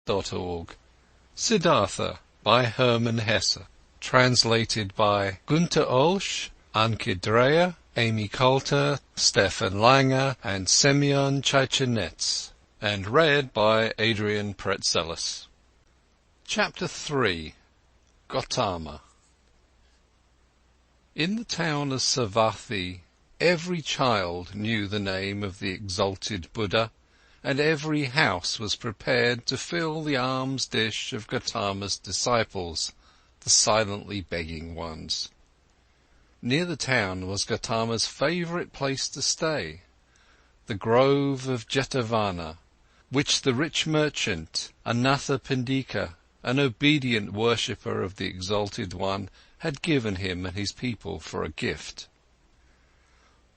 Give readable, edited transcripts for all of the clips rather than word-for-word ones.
Siddhartha Siddhartha by Hermann Hesse. Translated by Günter Olsch, Anke Dreyer, Amy Coulter, Stefan Langer and Semyon Chichenets, and read by Adrian Pretzelis. Chapter 3. Gotama. In the town of Savathi, every child knew the name of the exalted Buddha, and every house was prepared to fill the alms dish of Gotama's disciples, the silently begging ones. Near the town was Gotama's favourite place to stay, the grove of Jetavana, which the rich merchant Anathapindika, an obedient worshipper of the exalted one, had given him and his people for a gift.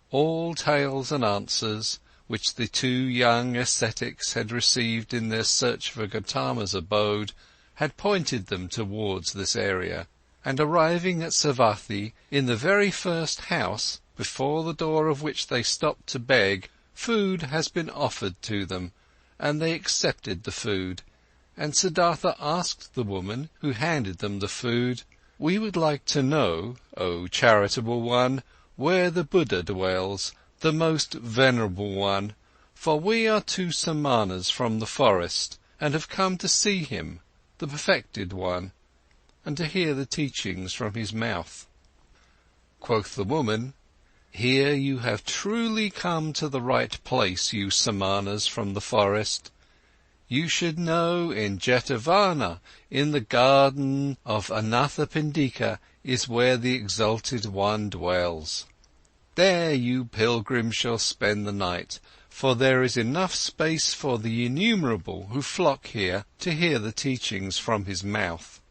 All tales and answers which the two young ascetics had received in their search for Gotama's abode had pointed them towards this area, and arriving at Savathi, in the very first house, before the door of which they stopped to beg, food has been offered to them, and they accepted the food, and Siddhartha asked the woman who handed them the food, "We would like to know, O charitable one, where the Buddha dwells, the most venerable one, for we are two samanas from the forest, and have come to see him, the perfected one, and to hear the teachings from his mouth." Quoth the woman, "Here you have truly come to the right place, you samanas from the forest. You should know in Jetavana, in the garden of Anathapindika, is where the exalted one dwells. There you pilgrims shall spend the night, for there is enough space for the innumerable who flock here to hear the teachings from his mouth."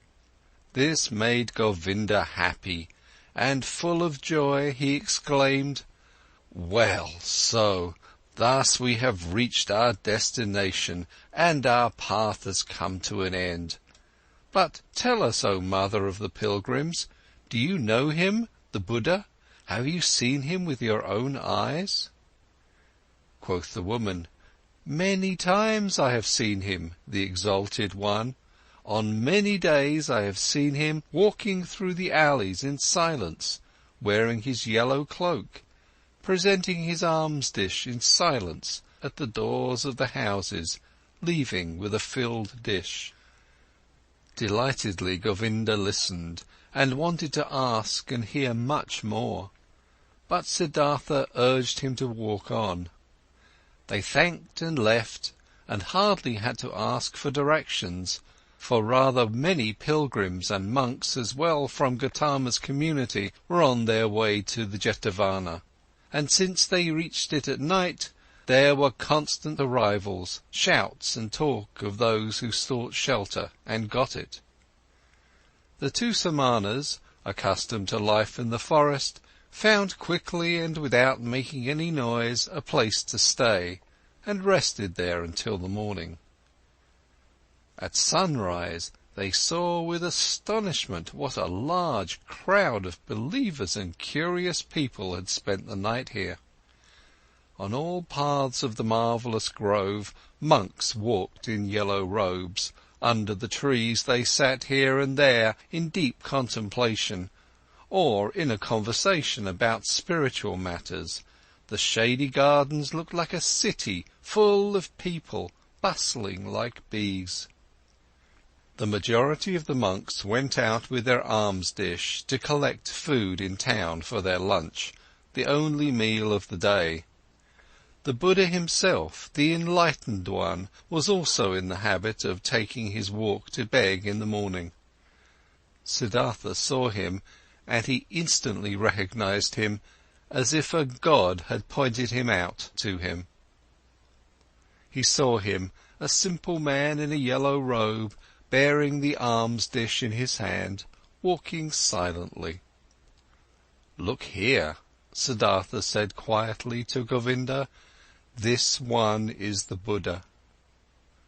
This made Govinda happy, and full of joy he exclaimed, "Well, so, thus we have reached our destination, and our path has come to an end. But tell us, O mother of the pilgrims, do you know him, the Buddha? Have you seen him with your own eyes?" Quoth the woman, "Many times I have seen him, the exalted one. On many days I have seen him walking through the alleys in silence, wearing his yellow cloak, presenting his alms dish in silence at the doors of the houses, leaving with a filled dish." Delightedly Govinda listened, and wanted to ask and hear much more, but Siddhartha urged him to walk on. They thanked and left, and hardly had to ask for directions, for rather many pilgrims and monks as well from Gotama's community were on their way to the Jetavana, and since they reached it at night, there were constant arrivals, shouts and talk of those who sought shelter and got it. The two samanas, accustomed to life in the forest, found quickly and without making any noise a place to stay, and rested there until the morning. At sunrise they saw with astonishment what a large crowd of believers and curious people had spent the night here. On all paths of the marvellous grove, monks walked in yellow robes. Under the trees they sat here and there in deep contemplation, or in a conversation about spiritual matters. The shady gardens looked like a city full of people, bustling like bees. The majority of the monks went out with their alms dish to collect food in town for their lunch, the only meal of the day. The Buddha himself, the enlightened one, was also in the habit of taking his walk to beg in the morning. Siddhartha saw him, and he instantly recognized him, as if a god had pointed him out to him. He saw him, a simple man in a yellow robe, bearing the alms dish in his hand, walking silently. "Look here," Siddhartha said quietly to Govinda, "this one is the Buddha."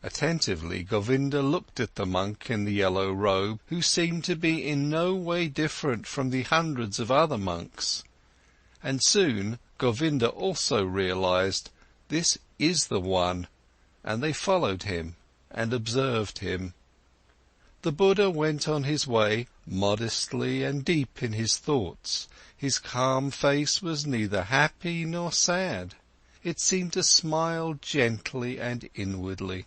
Attentively Govinda looked at the monk in the yellow robe, who seemed to be in no way different from the hundreds of other monks. And soon Govinda also realized, this is the one, and they followed him, and observed him. The Buddha went on his way modestly and deep in his thoughts. His calm face was neither happy nor sad. It seemed to smile gently and inwardly.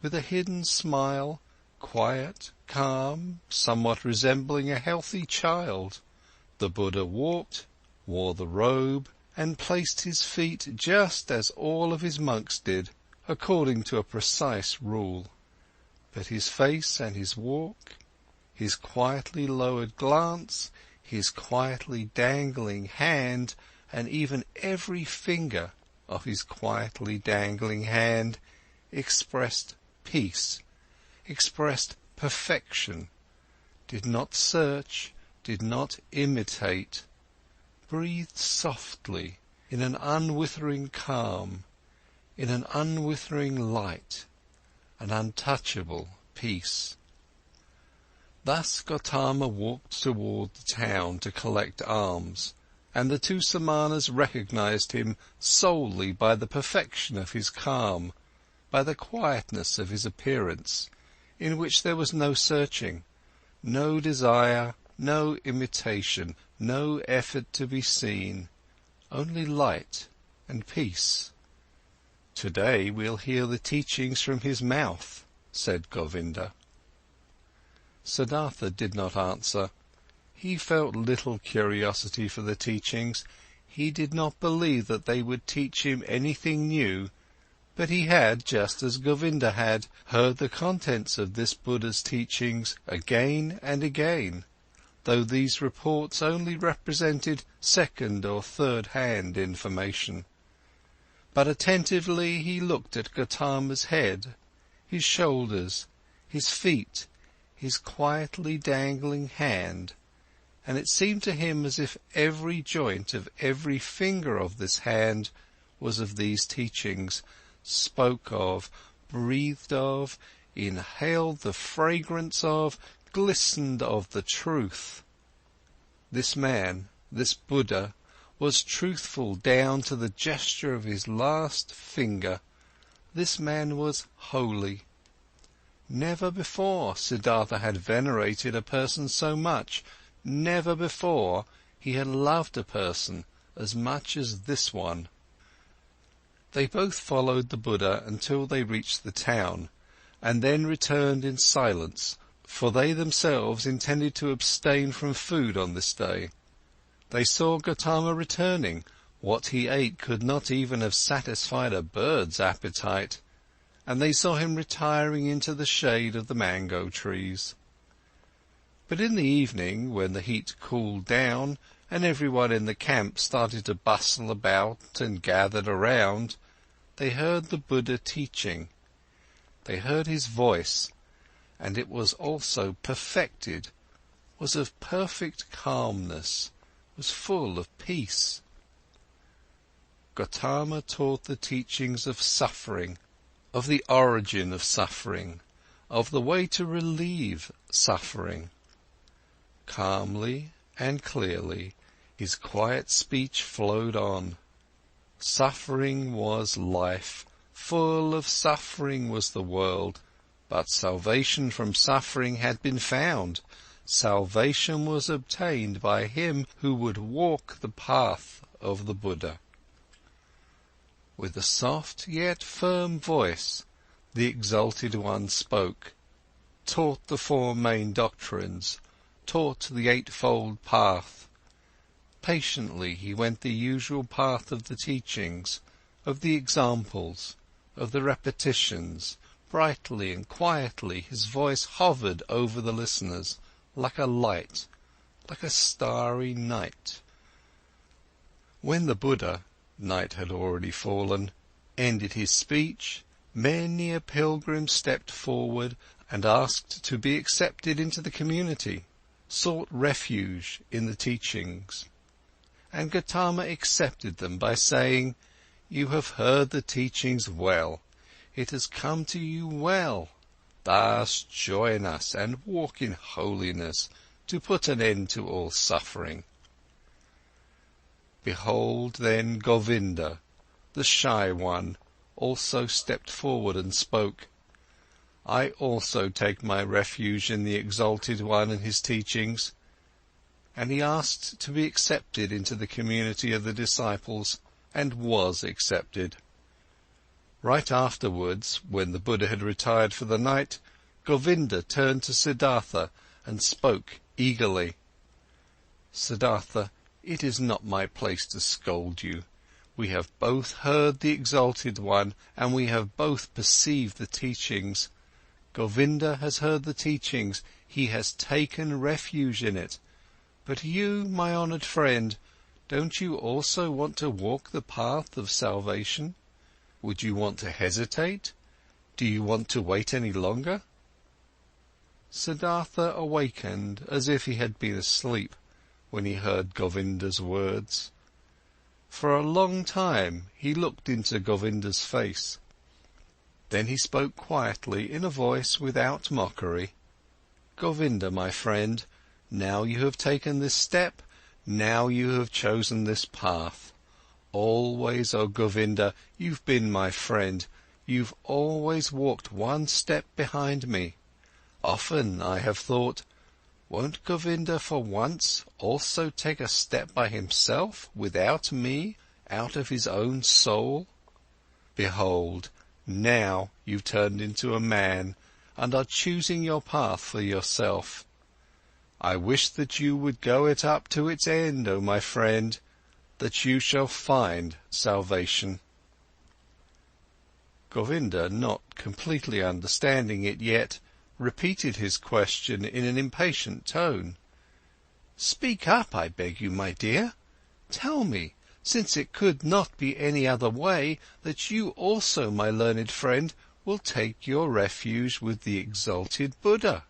With a hidden smile, quiet, calm, somewhat resembling a healthy child, the Buddha walked, wore the robe, and placed his feet just as all of his monks did, according to a precise rule. But his face and his walk, his quietly lowered glance, his quietly dangling hand, and even every finger of his quietly dangling hand expressed peace, expressed perfection, did not search, did not imitate, breathed softly in an unwithering calm, in an unwithering light, an untouchable peace. Thus Gotama walked toward the town to collect alms, and the two Samanas recognized him solely by the perfection of his calm, by the quietness of his appearance, in which there was no searching, no desire, no imitation, no effort to be seen, only light and peace. "Today we'll hear the teachings from his mouth," said Govinda. Siddhartha did not answer. He felt little curiosity for the teachings. He did not believe that they would teach him anything new, but he had, just as Govinda had, heard the contents of this Buddha's teachings again and again, though these reports only represented second or third-hand information. But attentively he looked at Gotama's head, his shoulders, his feet, his quietly dangling hand, and it seemed to him as if every joint of every finger of this hand was of these teachings, spoke of, breathed of, inhaled the fragrance of, glistened of the truth. This man, this Buddha, was truthful down to the gesture of his last finger. This man was holy. Never before Siddhartha had venerated a person so much. Never before he had loved a person as much as this one. They both followed the Buddha until they reached the town, and then returned in silence, for they themselves intended to abstain from food on this day. They saw Gotama returning. What he ate could not even have satisfied a bird's appetite, and they saw him retiring into the shade of the mango trees. But in the evening, when the heat cooled down, and everyone in the camp started to bustle about and gathered around, they heard the Buddha teaching. They heard his voice, and it was also perfected, was of perfect calmness, was full of peace. Gotama taught the teachings of suffering, of the origin of suffering, of the way to relieve suffering. Calmly and clearly, his quiet speech flowed on. Suffering was life, full of suffering was the world, but salvation from suffering had been found. Salvation was obtained by him who would walk the path of the Buddha. With a soft yet firm voice, the exalted one spoke, taught the four main doctrines, taught the eightfold path. Patiently he went the usual path of the teachings, of the examples, of the repetitions. Brightly and quietly his voice hovered over the listeners, like a light, like a starry night. When the Buddha, night had already fallen, ended his speech, many a pilgrim stepped forward and asked to be accepted into the community, sought refuge in the teachings. And Gotama accepted them by saying, "You have heard the teachings well. It has come to you well. Thus join us and walk in holiness to put an end to all suffering." Behold, then Govinda, the shy one, also stepped forward and spoke. I also take my refuge in the Exalted One and his teachings." And he asked to be accepted into the community of the disciples, and was accepted. Right afterwards, when the Buddha had retired for the night, Govinda turned to Siddhartha and spoke eagerly. "Siddhartha, it is not my place to scold you. We have both heard the Exalted One, and we have both perceived the teachings. Govinda has heard the teachings, he has taken refuge in it. But you, my honoured friend, don't you also want to walk the path of salvation? Would you want to hesitate? Do you want to wait any longer?" Siddhartha awakened as if he had been asleep when he heard Govinda's words. For a long time he looked into Govinda's face. Then he spoke quietly in a voice without mockery. "Govinda, my friend, now you have taken this step, now you have chosen this path. Always, oh Govinda, you've been my friend, you've always walked one step behind me. Often I have thought, won't Govinda for once also take a step by himself, without me, out of his own soul? Behold, now you've turned into a man and are choosing your path for yourself. I wish that you would go it up to its end, O my friend, that you shall find salvation." Govinda, not completely understanding it yet, repeated his question in an impatient tone. "Speak up, I beg you, my dear. Tell me, since it could not be any other way, that you also, my learned friend, will take your refuge with the exalted Buddha."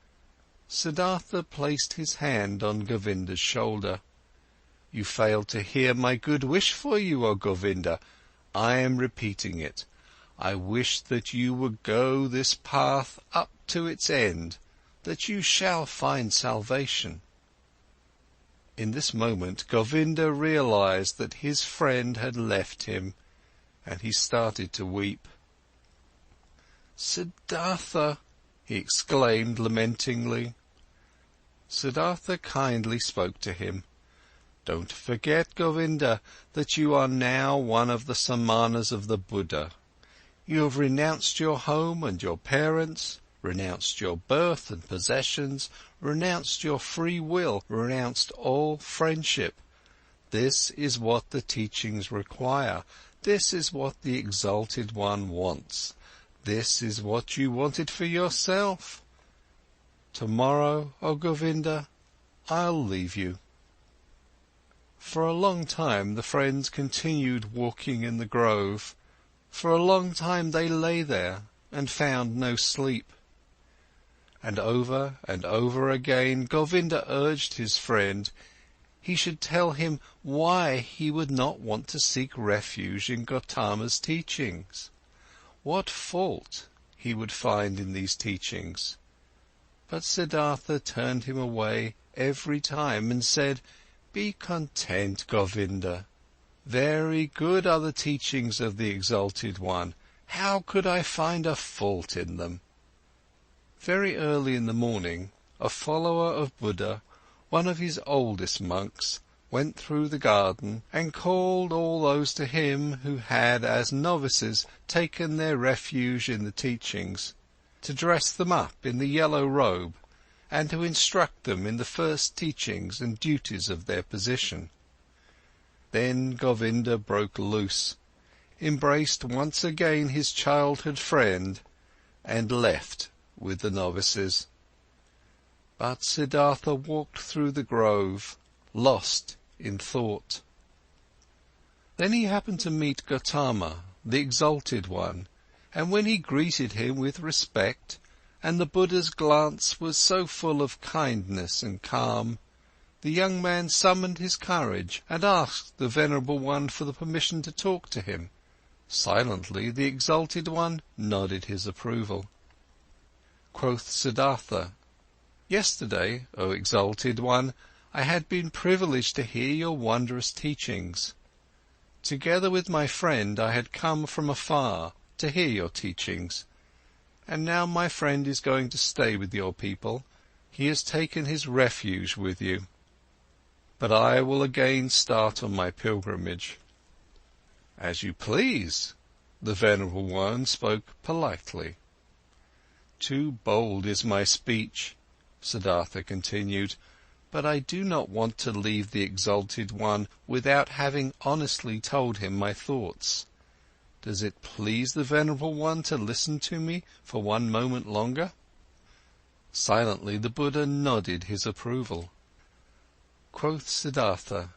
Siddhartha placed his hand on Govinda's shoulder. "You failed to hear my good wish for you, O Govinda. I am repeating it. I wish that you would go this path up to its end, that you shall find salvation." In this moment, Govinda realized that his friend had left him, and he started to weep. "Siddhartha!" he exclaimed lamentingly. Siddhartha kindly spoke to him. "Don't forget, Govinda, that you are now one of the Samanas of the Buddha. You have renounced your home and your parents, renounced your birth and possessions, renounced your free will, renounced all friendship. This is what the teachings require. This is what the Exalted One wants. This is what you wanted for yourself. Tomorrow, O Govinda, I'll leave you." For a long time the friends continued walking in the grove. For a long time they lay there and found no sleep. And over again Govinda urged his friend he should tell him why he would not want to seek refuge in Gotama's teachings. What fault he would find in these teachings? But Siddhartha turned him away every time and said, "Be content, Govinda. Very good are the teachings of the Exalted One. How could I find a fault in them?" Very early in the morning, a follower of Buddha, one of his oldest monks, went through the garden and called all those to him who had as novices taken their refuge in the teachings, to dress them up in the yellow robe and to instruct them in the first teachings and duties of their position. Then Govinda broke loose, embraced once again his childhood friend, and left with the novices. But Siddhartha walked through the grove, lost in thought. Then he happened to meet Gotama, the Exalted One, and when he greeted him with respect, and the Buddha's glance was so full of kindness and calm, the young man summoned his courage and asked the Venerable One for the permission to talk to him. Silently the Exalted One nodded his approval. Quoth Siddhartha, "Yesterday, O Exalted One, I had been privileged to hear your wondrous teachings. Together with my friend I had come from afar to hear your teachings, and now my friend is going to stay with your people. He has taken his refuge with you. But I will again start on my pilgrimage." "As you please." The Venerable One spoke politely. "Too bold is my speech," Siddhartha continued, "but I do not want to leave the Exalted One without having honestly told him my thoughts. Does it please the Venerable One to listen to me for one moment longer?" Silently the Buddha nodded his approval. Quoth Siddhartha,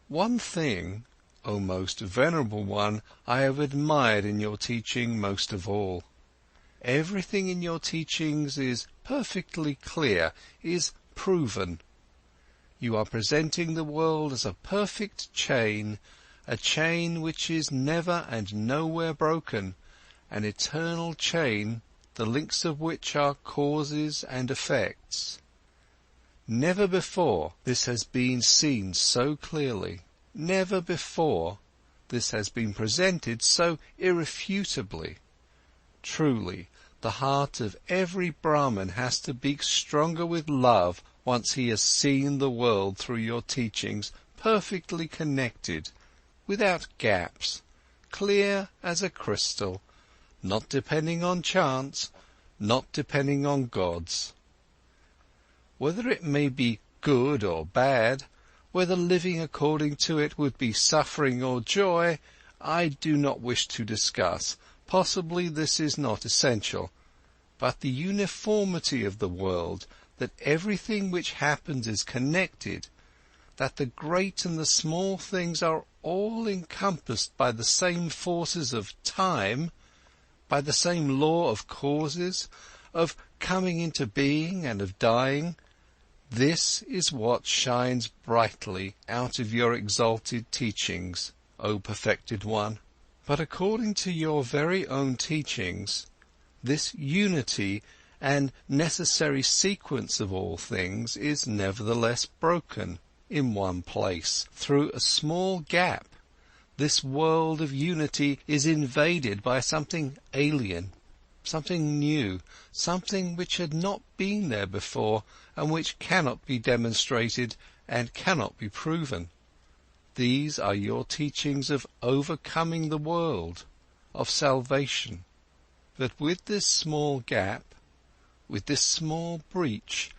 "One thing, O most Venerable One, I have admired in your teaching most of all. Everything in your teachings is perfectly clear, is proven. You are presenting the world as a perfect chain, a chain which is never and nowhere broken, an eternal chain, the links of which are causes and effects. Never before this has been seen so clearly, never before this has been presented so irrefutably. Truly, the heart of every Brahmin has to beat stronger with love once he has seen the world through your teachings perfectly connected, without gaps, clear as a crystal, not depending on chance, not depending on gods. Whether it may be good or bad, whether living according to it would be suffering or joy, I do not wish to discuss. Possibly this is not essential, but the uniformity of the world, that everything which happens is connected, that the great and the small things are all encompassed by the same forces of time, by the same law of causes, of coming into being and of dying, this is what shines brightly out of your exalted teachings, O perfected one. But according to your very own teachings, this unity and necessary sequence of all things is nevertheless broken in one place, through a small gap. This world of unity is invaded by something alien, something new, something which had not been there before and which cannot be demonstrated and cannot be proven. These are your teachings of overcoming the world, of salvation. But with this small gap, with this small breach,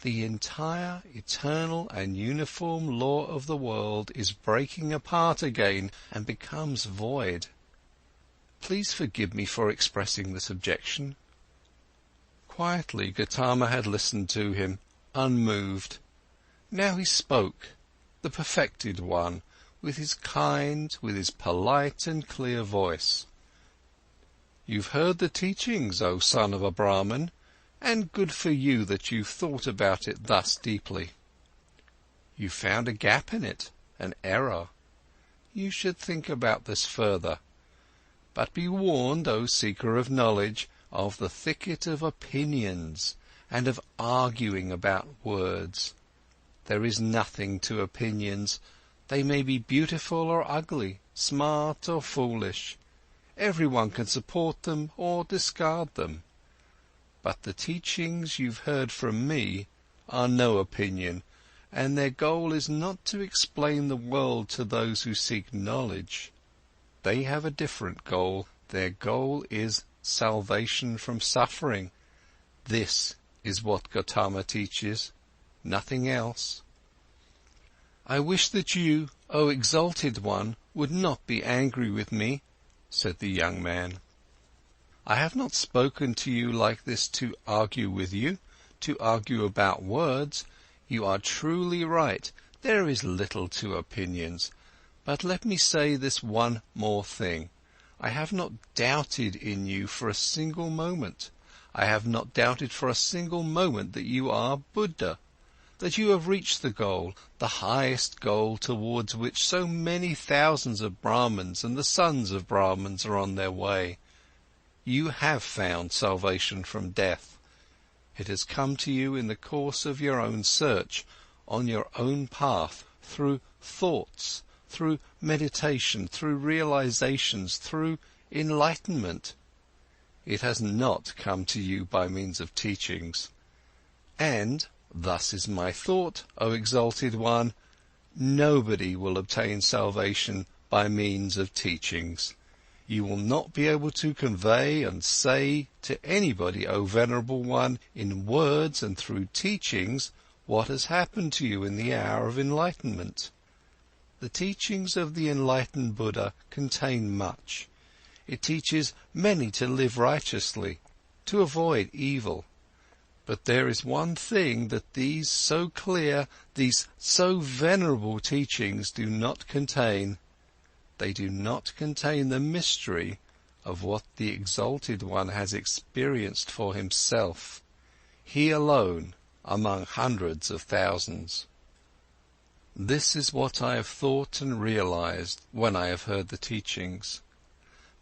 the entire eternal and uniform law of the world is breaking apart again and becomes void. Please forgive me for expressing this objection." Quietly Gotama had listened to him, unmoved. Now he spoke, the perfected one, with his kind, with his polite and clear voice. "You've heard the teachings, O son of a Brahmin, and good for you that you've thought about it thus deeply. You found a gap in it, an error. You should think about this further. But be warned, O seeker of knowledge, of the thicket of opinions and of arguing about words. There is nothing to opinions. They may be beautiful or ugly, smart or foolish. Everyone can support them or discard them. But the teachings you've heard from me are no opinion, and their goal is not to explain the world to those who seek knowledge. They have a different goal. Their goal is salvation from suffering. This is what Gotama teaches, nothing else. I wish that you, O exalted one, would not be angry with me," said the young man. "I have not spoken to you like this to argue with you, to argue about words. You are truly right, there is little to opinions. But let me say this one more thing. I have not doubted in you for a single moment. I have not doubted for a single moment that you are Buddha, that you have reached the goal, the highest goal towards which so many thousands of Brahmins and the sons of Brahmins are on their way. You have found salvation from death. It has come to you in the course of your own search, on your own path, through thoughts, through meditation, through realizations, through enlightenment. it has not come to you by means of teachings. And, thus is my thought, O exalted one, nobody will obtain salvation by means of teachings. You will not be able to convey and say to anybody, O venerable one, in words and through teachings, what has happened to you in the hour of enlightenment. The teachings of the enlightened Buddha contain much. It teaches many to live righteously, to avoid evil. But there is one thing that these so clear, these so venerable teachings do not contain. They do not contain the mystery of what the exalted one has experienced for himself, he alone among hundreds of thousands. This is what I have thought and realized when I have heard the teachings.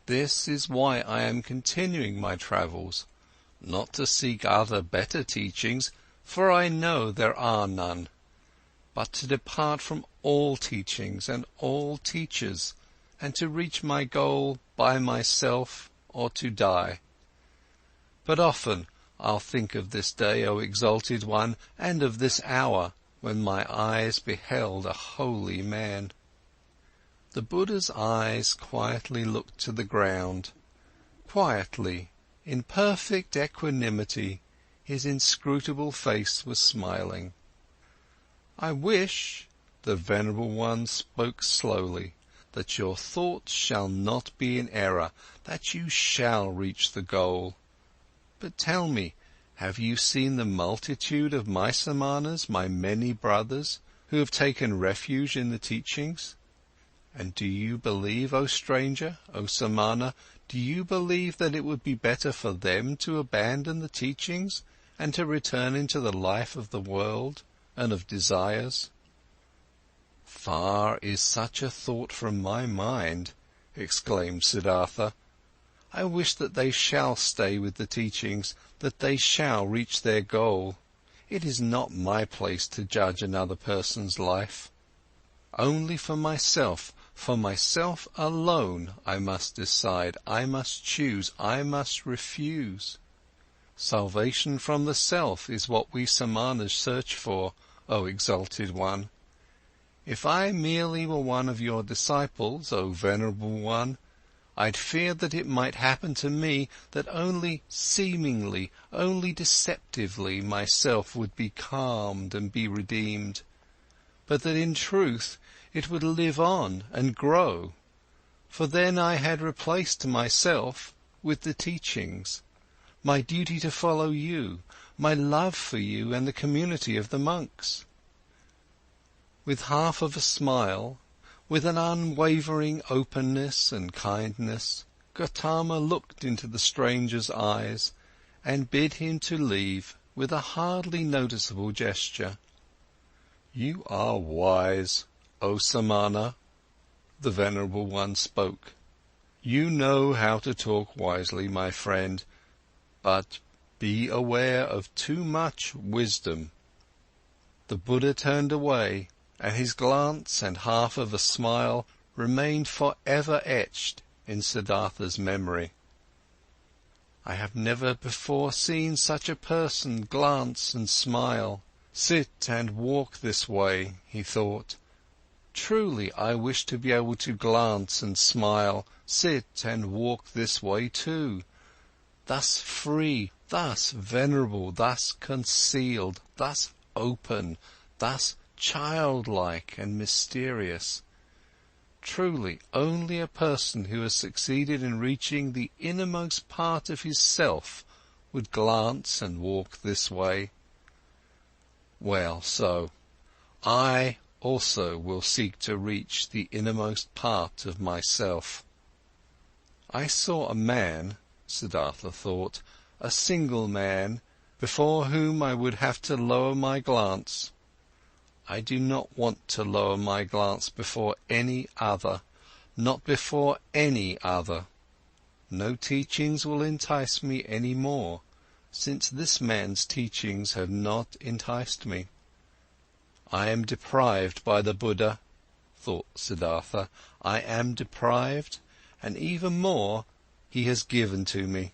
This is why I am continuing my travels, not to seek other better teachings, for I know there are none, but to depart from all teachings and all teachers, and to reach my goal by myself or to die. But often I'll think of this day, O exalted one, and of this hour when my eyes beheld a holy man. The Buddha's eyes quietly looked to the ground. Quietly, in perfect equanimity, his inscrutable face was smiling. I wish, the venerable one spoke slowly, that your thoughts shall not be in error, that you shall reach the goal. But tell me, have you seen the multitude of my samanas, my many brothers, who have taken refuge in the teachings? And do you believe, O stranger, O samana, do you believe that it would be better for them to abandon the teachings and to return into the life of the world and of desires? Far is such a thought from my mind, exclaimed Siddhartha. I wish that they shall stay with the teachings, that they shall reach their goal. It is not my place to judge another person's life. Only for myself alone I must decide, I must choose, I must refuse. Salvation from the self is what we samanas search for, O exalted one. If I merely were one of your disciples, O venerable one, I'd fear that it might happen to me that only seemingly, only deceptively myself would be calmed and be redeemed, but that in truth it would live on and grow, for then I had replaced myself with the teachings, my duty to follow you, my love for you and the community of the monks. With half of a smile, with an unwavering openness and kindness, Gotama looked into the stranger's eyes and bid him to leave with a hardly noticeable gesture. You are wise, O samana, the venerable one spoke. You know how to talk wisely, my friend, but be aware of too much wisdom. The Buddha turned away, and his glance and half of a smile remained forever etched in Siddhartha's memory. I have never before seen such a person glance and smile, sit and walk this way, he thought. Truly, I wish to be able to glance and smile, sit and walk this way too, thus free, thus venerable, thus concealed, thus open, thus childlike and mysterious. Truly, only a person who has succeeded in reaching the innermost part of his self would glance and walk this way. Well, so, I also will seek to reach the innermost part of myself. I saw a man, Siddhartha thought, a single man, before whom I would have to lower my glance. I do not want to lower my glance before any other, not before any other. No teachings will entice me any more, since this man's teachings have not enticed me. I am deprived by the Buddha, thought Siddhartha. I am deprived, and even more he has given to me.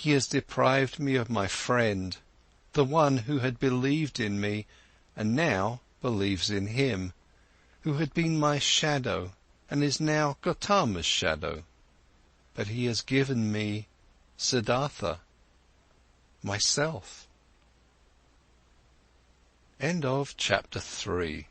He has deprived me of my friend, the one who had believed in me and now believes in him, who had been my shadow and is now Gotama's shadow. But he has given me Siddhartha, myself. End of chapter 3.